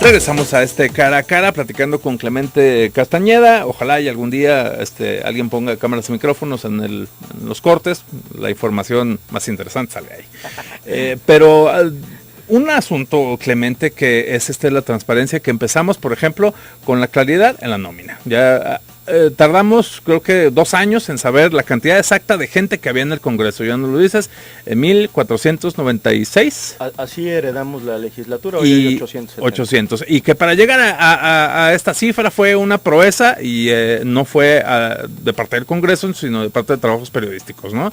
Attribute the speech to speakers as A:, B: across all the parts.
A: Regresamos a cara a cara platicando con Clemente Castañeda. Ojalá y algún día alguien ponga cámaras y micrófonos en los cortes. La información más interesante sale ahí. Pero un asunto, Clemente, que es la transparencia, que empezamos, por ejemplo, con la claridad en la nómina. Ya tardamos, creo que 2 años en saber la cantidad exacta de gente que había en el Congreso. Ya nos lo dices, 1496.
B: Así heredamos la legislatura, hoy hay
A: 800. Y que para llegar a esta cifra fue una proeza y no fue de parte del Congreso, sino de parte de trabajos periodísticos, ¿no?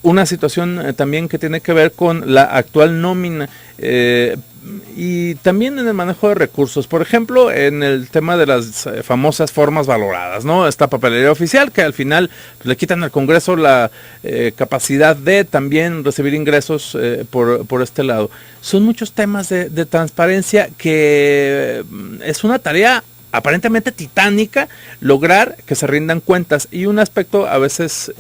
A: Una situación también que tiene que ver con la actual nómina y también en el manejo de recursos. Por ejemplo, en el tema de las famosas formas valoradas, ¿no? Esta papelería oficial que al final le quitan al Congreso la capacidad de también recibir ingresos por este lado. Son muchos temas de transparencia que es una tarea aparentemente titánica lograr que se rindan cuentas, y un aspecto a veces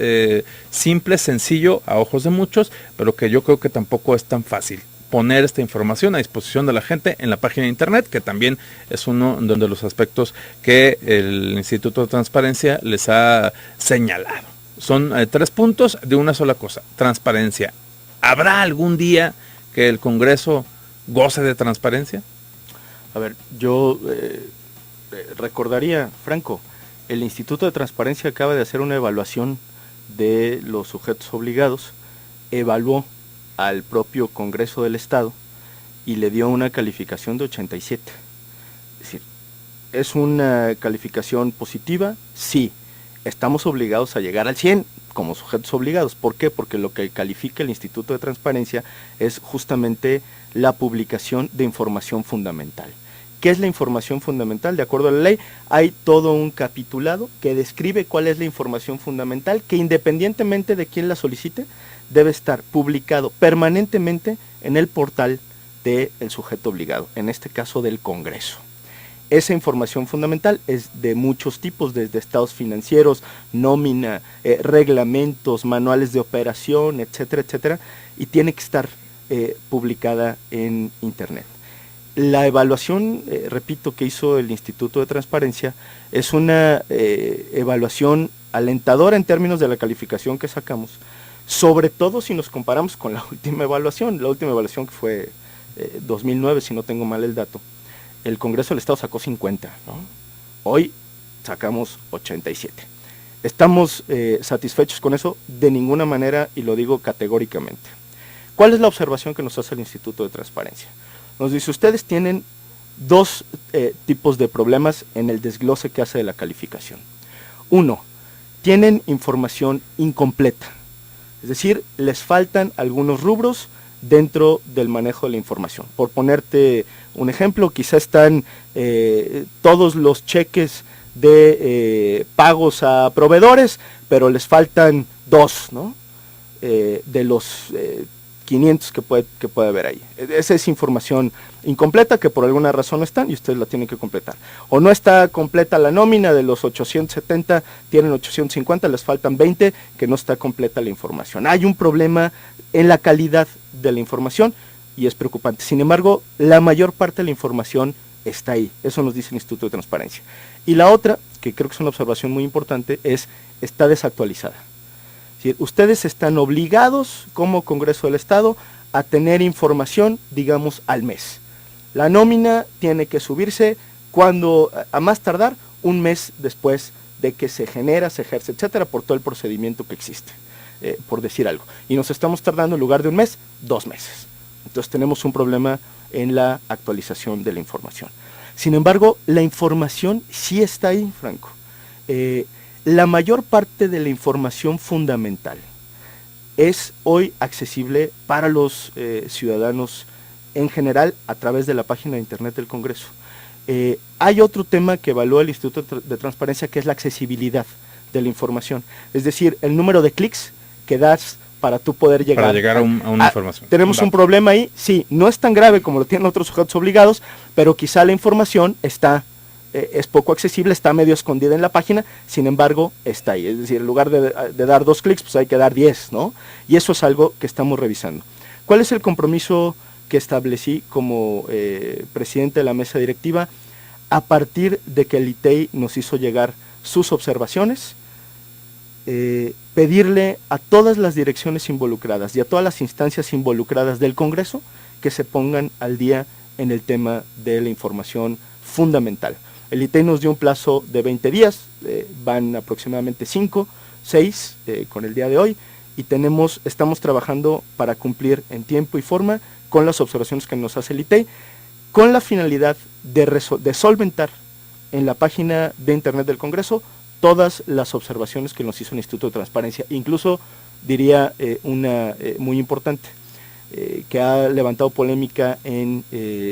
A: simple, sencillo a ojos de muchos, pero que yo creo que tampoco es tan fácil poner esta información a disposición de la gente en la página de internet, que también es uno de los aspectos que el Instituto de Transparencia les ha señalado. Son 3 puntos de una sola cosa: transparencia. ¿Habrá algún día que el Congreso goce de transparencia?
B: A ver, yo recordaría, Franco, el Instituto de Transparencia acaba de hacer una evaluación de los sujetos obligados, evaluó al propio Congreso del Estado y le dio una calificación de 87. Es decir, ¿es una calificación positiva? Sí. Estamos obligados a llegar al 100 como sujetos obligados. ¿Por qué? Porque lo que califica el Instituto de Transparencia es justamente la publicación de información fundamental. ¿Qué es la información fundamental? De acuerdo a la ley, hay todo un capitulado que describe cuál es la información fundamental, que independientemente de quién la solicite, debe estar publicado permanentemente en el portal del sujeto obligado, en este caso del Congreso. Esa información fundamental es de muchos tipos, desde estados financieros, nómina, reglamentos, manuales de operación, etcétera, etcétera, y tiene que estar publicada en Internet. La evaluación, repito, que hizo el Instituto de Transparencia es una evaluación alentadora en términos de la calificación que sacamos, sobre todo si nos comparamos con la última evaluación que fue 2009, si no tengo mal el dato. El Congreso del Estado sacó 50, ¿no? Hoy sacamos 87. ¿Estamos satisfechos con eso? De ninguna manera, y lo digo categóricamente. ¿Cuál es la observación que nos hace el Instituto de Transparencia? Nos dice, ustedes tienen 2 tipos de problemas en el desglose que hace de la calificación. 1, tienen información incompleta, es decir, les faltan algunos rubros dentro del manejo de la información. Por ponerte un ejemplo, quizá están todos los cheques de pagos a proveedores, pero les faltan 2, ¿no? De los 500 que puede haber ahí. Esa es información incompleta que por alguna razón no están y ustedes la tienen que completar. O no está completa la nómina, de los 870 tienen 850, les faltan 20 que no está completa la información. Hay un problema en la calidad de la información y es preocupante. Sin embargo, la mayor parte de la información está ahí. Eso nos dice el Instituto de Transparencia. Y la otra, que creo que es una observación muy importante, está desactualizada. Ustedes están obligados como Congreso del Estado a tener información, digamos, al mes. La nómina tiene que subirse cuando, a más tardar, un mes después de que se genera, se ejerce, etcétera, por todo el procedimiento que existe, por decir algo. Y nos estamos tardando, en lugar de un mes, 2 meses. Entonces tenemos un problema en la actualización de la información. Sin embargo, la información sí está ahí, Franco. La mayor parte de la información fundamental es hoy accesible para los ciudadanos en general a través de la página de internet del Congreso. Hay otro tema que evalúa el Instituto de Transparencia, que es la accesibilidad de la información. Es decir, el número de clics que das para tú poder llegar
A: a una información.
B: Tenemos un problema ahí, sí, no es tan grave como lo tienen otros sujetos obligados, pero quizá la información es poco accesible, está medio escondida en la página, sin embargo, está ahí. Es decir, en lugar de dar 2 clics, pues hay que dar 10, ¿no? Y eso es algo que estamos revisando. ¿Cuál es el compromiso que establecí como presidente de la mesa directiva a partir de que el ITEI nos hizo llegar sus observaciones, pedirle a todas las direcciones involucradas y a todas las instancias involucradas del Congreso que se pongan al día en el tema de la información fundamental. El ITEI nos dio un plazo de 20 días, van aproximadamente 5, 6 con el día de hoy, y estamos trabajando para cumplir en tiempo y forma con las observaciones que nos hace el ITEI, con la finalidad de solventar en la página de internet del Congreso todas las observaciones que nos hizo el Instituto de Transparencia, incluso diría una muy importante, que ha levantado polémica en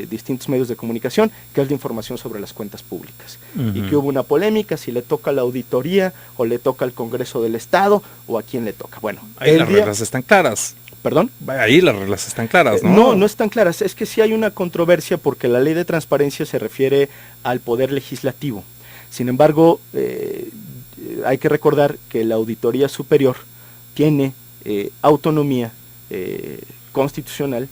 B: distintos medios de comunicación, que es la información sobre las cuentas públicas. Y que hubo una polémica, si le toca a la auditoría, o le toca al Congreso del Estado, o a quién le toca. Bueno,
A: ahí las reglas están claras.
B: ¿Perdón?
A: Ahí las reglas están claras, ¿no?
B: No están claras, es que sí hay una controversia porque la ley de transparencia se refiere al poder legislativo. Sin embargo, hay que recordar que la Auditoría Superior tiene autonomía constitucional,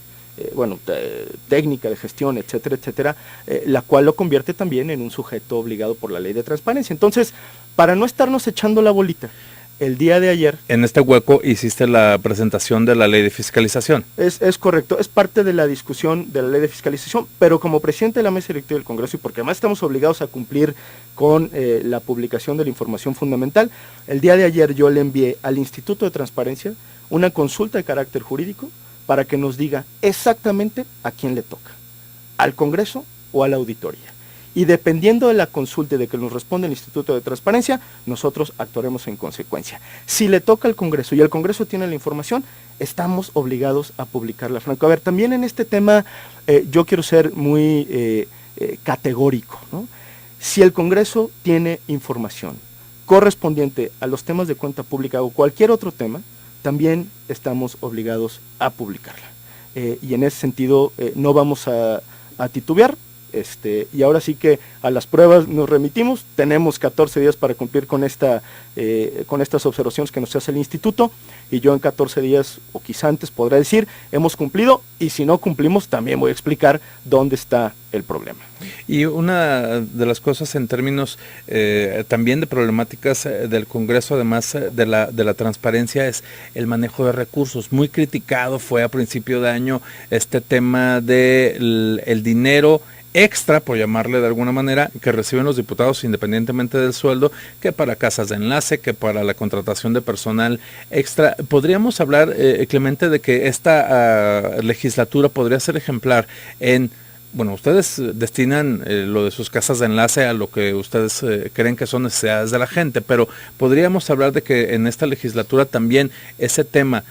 B: técnica de gestión, etcétera, etcétera, la cual lo convierte también en un sujeto obligado por la ley de transparencia. Entonces, para no estarnos echando la bolita, el día de ayer...
A: En este hueco hiciste la presentación de la ley de fiscalización.
B: Es correcto, es parte de la discusión de la ley de fiscalización, pero como presidente de la mesa directiva del Congreso, y porque además estamos obligados a cumplir con la publicación de la información fundamental, el día de ayer yo le envié al Instituto de Transparencia una consulta de carácter jurídico para que nos diga exactamente a quién le toca, al Congreso o a la auditoría. Y dependiendo de la consulta y de que nos responde el Instituto de Transparencia, nosotros actuaremos en consecuencia. Si le toca al Congreso y el Congreso tiene la información, estamos obligados a publicarla, Franco. A ver, también en este tema yo quiero ser muy categórico, ¿no? Si el Congreso tiene información correspondiente a los temas de cuenta pública o cualquier otro tema, también estamos obligados a publicarla. Y en ese sentido no vamos a titubear. Y ahora sí que a las pruebas nos remitimos, tenemos 14 días para cumplir con estas observaciones que nos hace el instituto, y yo en 14 días, o quizá antes, podré decir, hemos cumplido, y si no cumplimos, también voy a explicar dónde está el problema.
A: Y una de las cosas en términos también de problemáticas del Congreso, además de la transparencia, es el manejo de recursos. Muy criticado fue a principio de año este tema del dinero extra, por llamarle de alguna manera, que reciben los diputados independientemente del sueldo, que para casas de enlace, que para la contratación de personal extra. ¿Podríamos hablar, Clemente, de que esta legislatura podría ser ejemplar en... Bueno, ustedes destinan lo de sus casas de enlace a lo que ustedes creen que son necesidades de la gente, pero podríamos hablar de que en esta legislatura también ese tema,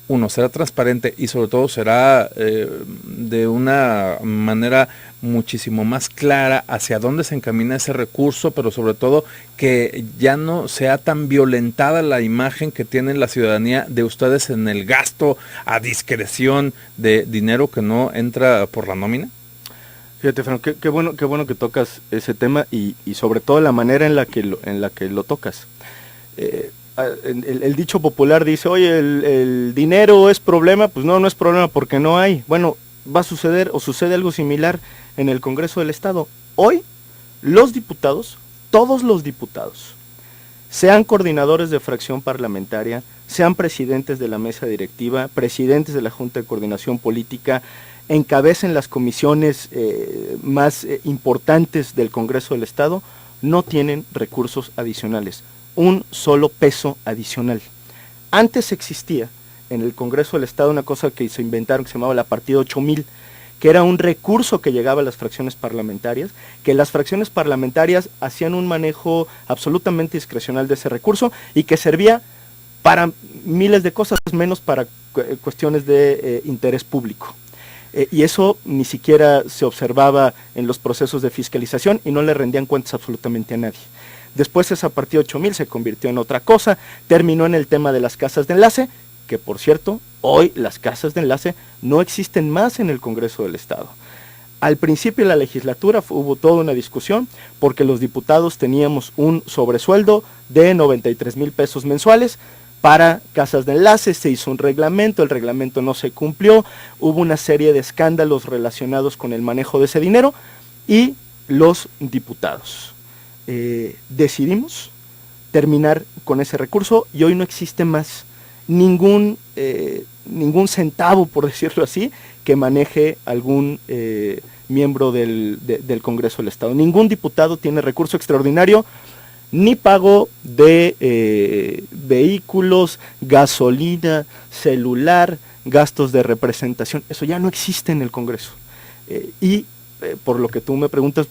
A: uno, será transparente y sobre todo será de una manera muchísimo más clara hacia dónde se encamina ese recurso, pero sobre todo que ya no sea tan violentada la imagen que tiene la ciudadanía de ustedes en el gasto a discreción de dinero que no entra por la nómina.
B: Fíjate, Fran, qué bueno que tocas ese tema y sobre todo la manera en la que lo tocas. El dicho popular dice, oye, el dinero es problema. Pues no es problema porque no hay. Bueno, va a suceder o sucede algo similar en el Congreso del Estado. Hoy, los diputados, todos los diputados, sean coordinadores de fracción parlamentaria, sean presidentes de la mesa directiva, presidentes de la Junta de Coordinación Política, encabecen las comisiones más importantes del Congreso del Estado, no tienen recursos adicionales, un solo peso adicional. Antes existía en el Congreso del Estado una cosa que se inventaron que se llamaba la partida 8000, que era un recurso que llegaba a las fracciones parlamentarias, que las fracciones parlamentarias hacían un manejo absolutamente discrecional de ese recurso y que servía para miles de cosas, menos para cuestiones de interés público. Y eso ni siquiera se observaba en los procesos de fiscalización y no le rendían cuentas absolutamente a nadie. Después esa partida 8000 se convirtió en otra cosa, terminó en el tema de las casas de enlace, que por cierto, hoy las casas de enlace no existen más en el Congreso del Estado. Al principio de la legislatura hubo toda una discusión porque los diputados teníamos un sobresueldo de 93,000 pesos mensuales. para casas de enlace, se hizo un reglamento, el reglamento no se cumplió, hubo una serie de escándalos relacionados con el manejo de ese dinero y los diputados decidimos terminar con ese recurso y hoy no existe más ningún centavo, por decirlo así, que maneje algún miembro del Congreso del Estado. Ningún diputado tiene recurso extraordinario, ni pago de vehículos, gasolina, celular, gastos de representación. Eso ya no existe en el Congreso. Por lo que tú me preguntas,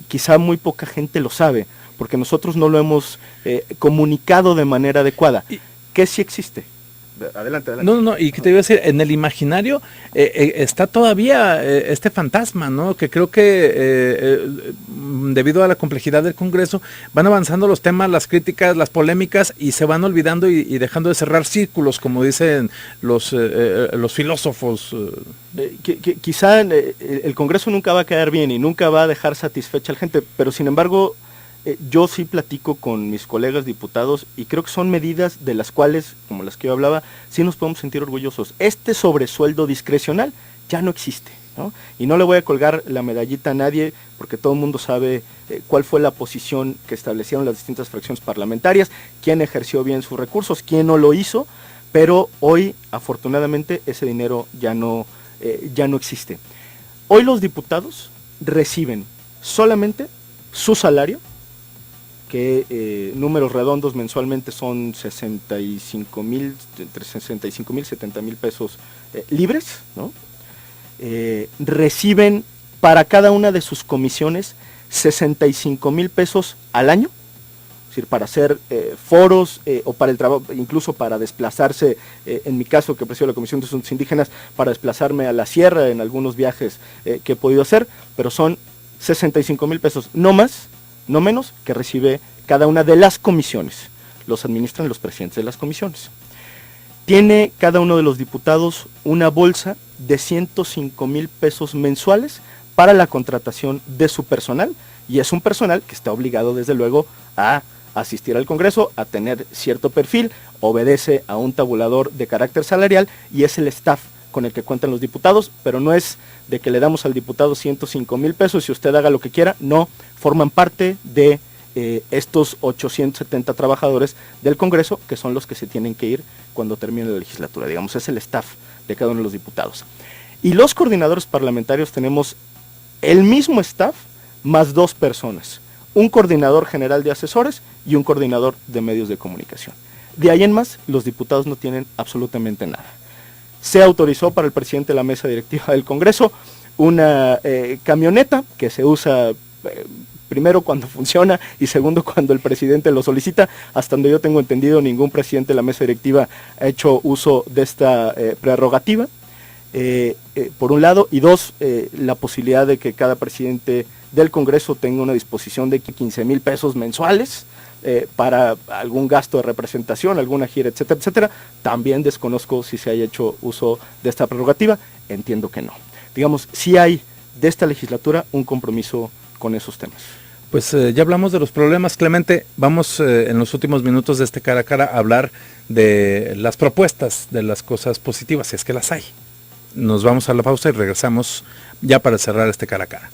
B: quizá muy poca gente lo sabe, porque nosotros no lo hemos comunicado de manera adecuada. ¿Qué sí existe? Adelante.
A: No, y que te iba a decir, en el imaginario está todavía este fantasma, ¿no? Que creo que debido a la complejidad del Congreso van avanzando los temas, las críticas, las polémicas y se van olvidando y dejando de cerrar círculos, como dicen los filósofos.
B: Quizá el Congreso nunca va a quedar bien y nunca va a dejar satisfecha a la gente, pero sin embargo yo sí platico con mis colegas diputados y creo que son medidas de las cuales, como las que yo hablaba, sí nos podemos sentir orgullosos. Este sobresueldo discrecional ya no existe, ¿no? Y no le voy a colgar la medallita a nadie porque todo el mundo sabe cuál fue la posición que establecieron las distintas fracciones parlamentarias, quién ejerció bien sus recursos, quién no lo hizo, pero hoy afortunadamente ese dinero ya no existe. Hoy los diputados reciben solamente su salario, que números redondos mensualmente son 65,000, entre 65,000 y 70,000 pesos libres, ¿no? Reciben para cada una de sus comisiones 65,000 pesos al año, es decir, para hacer foros o para el trabajo, incluso para desplazarse, en mi caso que presido la Comisión de Asuntos Indígenas, para desplazarme a la sierra en algunos viajes que he podido hacer, pero son 65,000 pesos, no más, no menos, que recibe cada una de las comisiones. Los administran los presidentes de las comisiones. Tiene cada uno de los diputados una bolsa de 105,000 pesos mensuales para la contratación de su personal, y es un personal que está obligado desde luego a asistir al Congreso, a tener cierto perfil, obedece a un tabulador de carácter salarial y es el staff con el que cuentan los diputados, pero no es de que le damos al diputado 105,000 pesos y usted haga lo que quiera, no, forman parte de estos 870 trabajadores del Congreso, que son los que se tienen que ir cuando termine la legislatura, digamos, es el staff de cada uno de los diputados. Y los coordinadores parlamentarios tenemos el mismo staff más 2 personas, un coordinador general de asesores y un coordinador de medios de comunicación. De ahí en más, los diputados no tienen absolutamente nada. Se autorizó para el presidente de la mesa directiva del Congreso una camioneta que se usa primero cuando funciona y segundo cuando el presidente lo solicita. Hasta donde yo tengo entendido, ningún presidente de la mesa directiva ha hecho uso de esta prerrogativa, por un lado, y dos, la posibilidad de que cada presidente del Congreso tenga una disposición de 15,000 pesos mensuales para algún gasto de representación, alguna gira, etcétera, etcétera. También desconozco si se haya hecho uso de esta prerrogativa, entiendo que no. Digamos, sí hay de esta legislatura un compromiso con esos temas.
A: Pues ya hablamos de los problemas, Clemente. Vamos en los últimos minutos de este cara a cara a hablar de las propuestas, de las cosas positivas, si es que las hay. Nos vamos a la pausa y regresamos ya para cerrar este cara a cara.